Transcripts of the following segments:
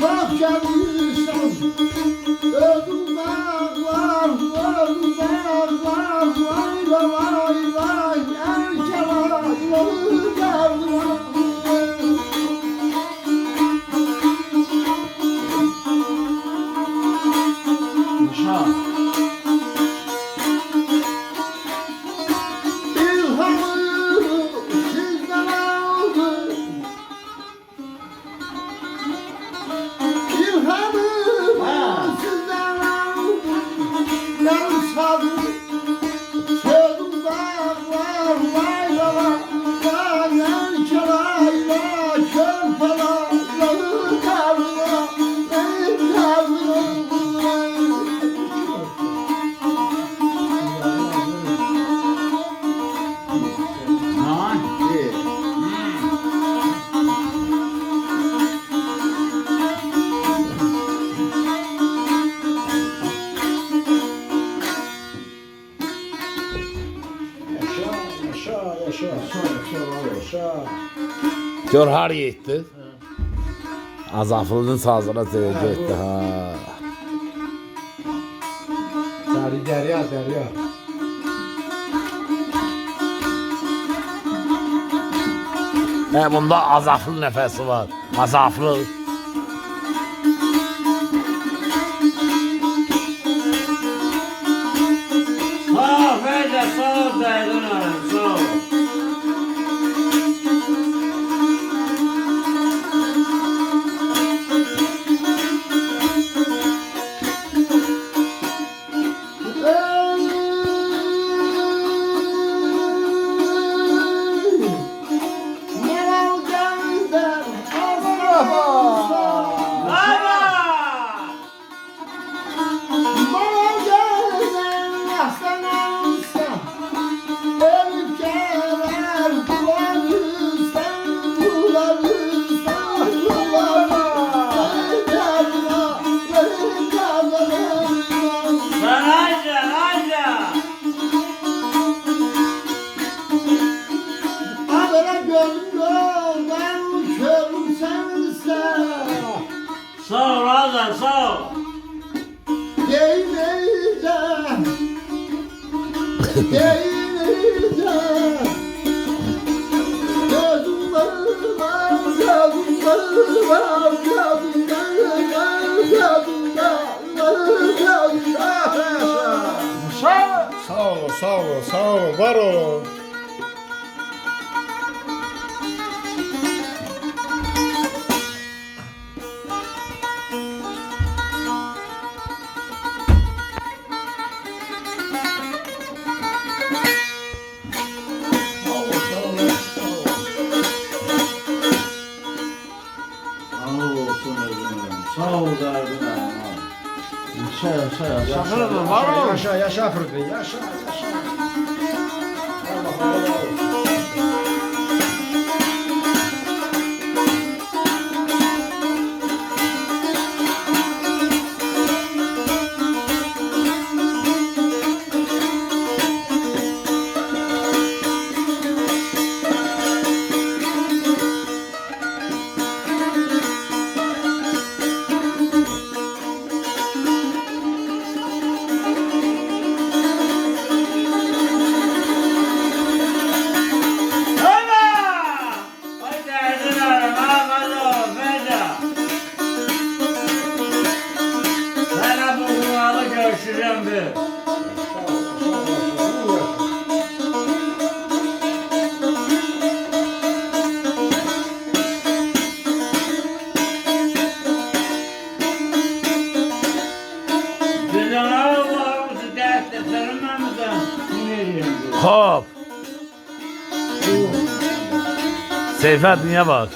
Çok gelmişim öldüm dağlar, öldüm dağlar. Vay vay vay erken ayları geldiler. Gör har yetti. Azaflı'nın sazına gitti ha. Derya. Bunda azaflı nefesi var. Azaflı. Sağ ol Feyza, sağ ol Zaydun abi, sağ ol. Sağ ol Azam, sağ ol. Sağ olun, var olun. Sağ ol Zaydun abi. Yaşa Fırtın, yaşa. Görüşeceğim bir. Hop. Seyfet niye bak?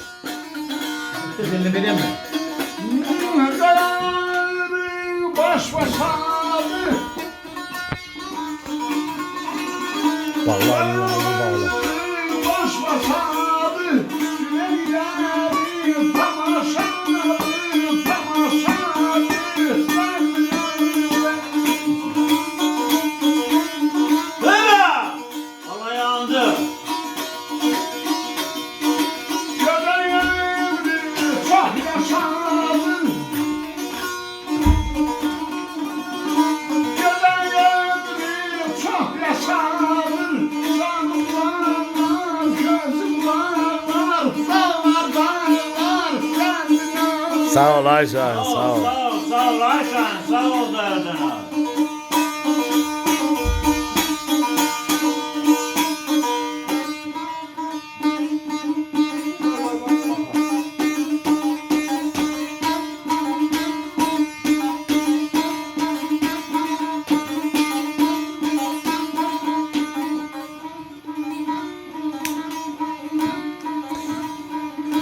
Belli vereyim mi? Baş başadır. Vallahi bağlı. Baş başadır. Süleyman'ı tamaşadır. Allah yandı. Çok yaşadır. Sağ ol Ayşen, sağ ol. Sağ ol Ayşen, sağ ol derdin abi.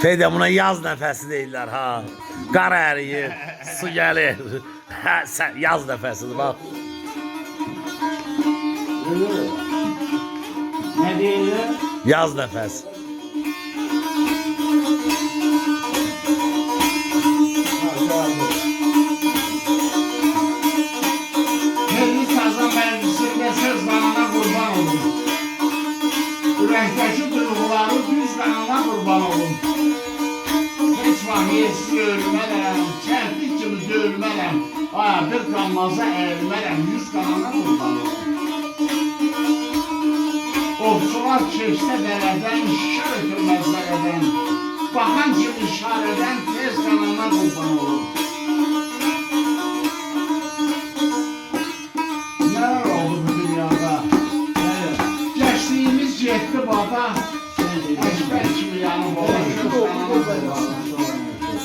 Feyde buna yaz nefesi değiller ha. Kar eriyor, su gelir. Ha, sen yaz nefesidir bak. Ne diyorlar? Yaz nefes. Kendi taza meclisinde söz kanına kurban olun. Yürekteki duyguları düz kanına kurban olun. Hiç vahiyesiz ölmərəm, çərpik kimi dövülmərəm. Bir qanmaza əyilmərəm, yüz kanına kurban olun. Ovçular keçdə dərədən, şişər ötürməzlər edən. Baxan kimi işarədən tez kanına kurban olun. Neler oldu bu dünyada? Gençliğimiz yetti baba. Eşber kimi yanı dolaşır kanına kurban olun.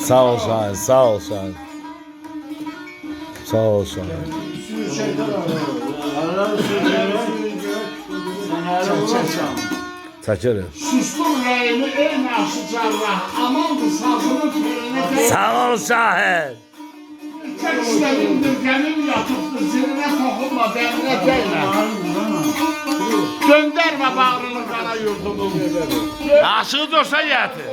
Sağ ol Şahin, sağ ol Şahin. Sağ ol Şahin. Allah'ın sözleri. Sen Çekerim. Sustum rəyimi ey naşı cərrah. Amandır sazını teline deyil. Sağ ol Şahin. Tek istədimdir gəmim yatıbdır. Zilinə toxunma, dərinə değmə. Göndərmə bağrını qana yurdumun. Aşığı dursa yetir.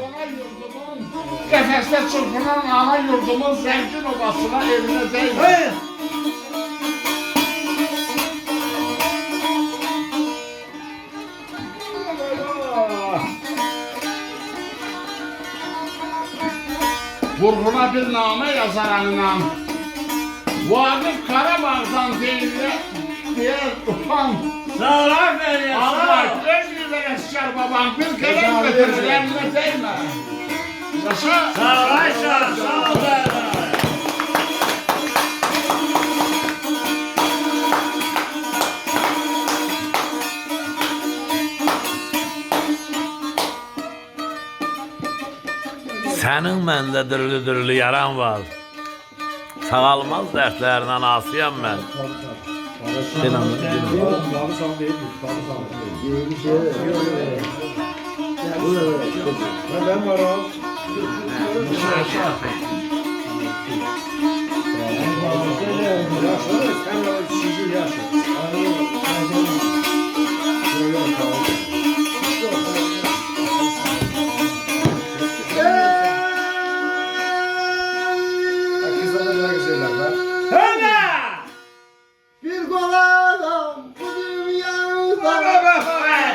Qəfəsdə çırpınan ana yurdumun zəngin obasına elinə değmə. Vurğuna bir namə yazaranla Vaqif Qarabağdan deyilir diye ufan Sağ ol aferin, sağ Allah ol. öz gibi esker babam bir kere götürür eline değme. Yaşa. Sağ ol Ayşen, sağ ol derdin abi. Sənin məndə dürülü yaran var. Sağalmaz dərdlərindən asıyam mən. Ben varım. Sen de çizgi yaşa. Kızlar da güzeller be. Öyle! Bir kolanam bu dünyada.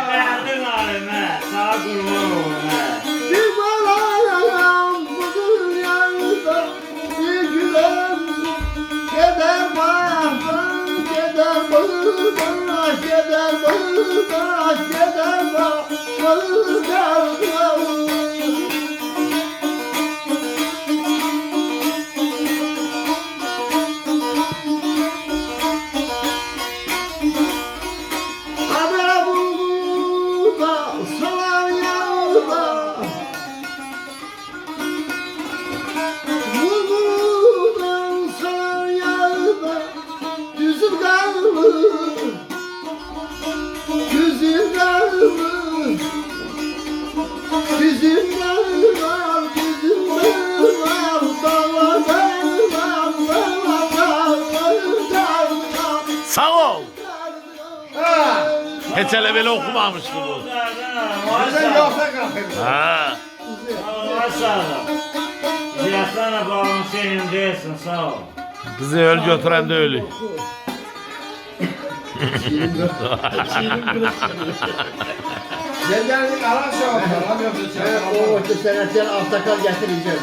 Derdin abime, sağ kurban olun he. Bir kolanam bu dünyada. Bir gülen keder bağdan, keder bağdan, keder bağdan, keder bağdan. Haber buldu da sular yağdı. Buldudan sular yağdı. Yüzüm kaldı. Yüzüm kaldı. Yüzüm kaldı. Yüzüm kaldı. Sağ ol. Heç elə belə oxumamışdı bu. Derdin abi, Sen maşallah. yoksa kalkayım. Ha. Maşallah. Ziyaflarına bağlı senin değilsin, sağ ol. Bizi öl götüren de ölü. Geldik alan şey oldu. O senetler altakal getireceğim.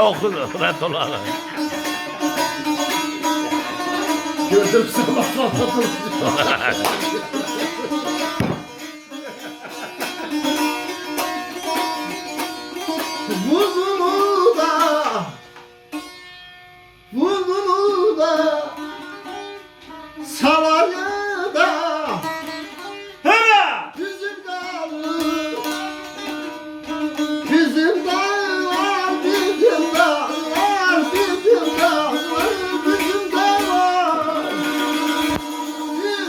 Okudu. Ret olanı. Gördüm sabah sabah.